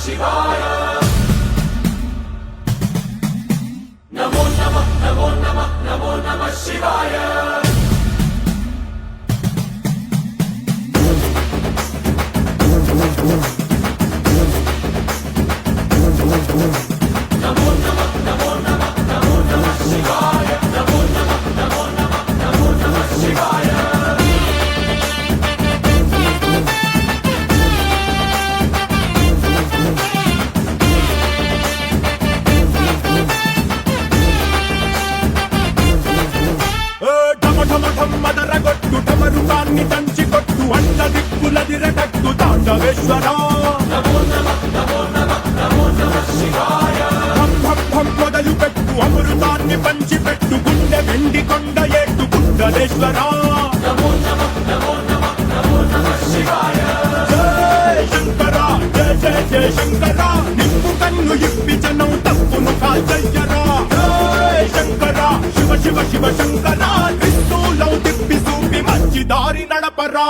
శివాయ నమో నమః నమో నమః నమో నమః శివాయ మదరగొట్టు టమరుకాన్ని దంచి కొట్టు అండ దిక్కులదిరగట్టు తాండవేశ్వరా మొదలు పెట్టు అమృతాన్ని పంచి పెట్టు గుండె వెండి కొండ ఏట్టు గుండలేశ్వరా జయ శంకరా జయ జయ జయ శంకరా నిప్పు కన్ను ఇప్పి జనం తప్పును కాల్చయ్యరా జయ శంకరా శివ శివ శివ శంకరా త్రిశూలం తిప్పి చూపి మంచి దారి నడపరా.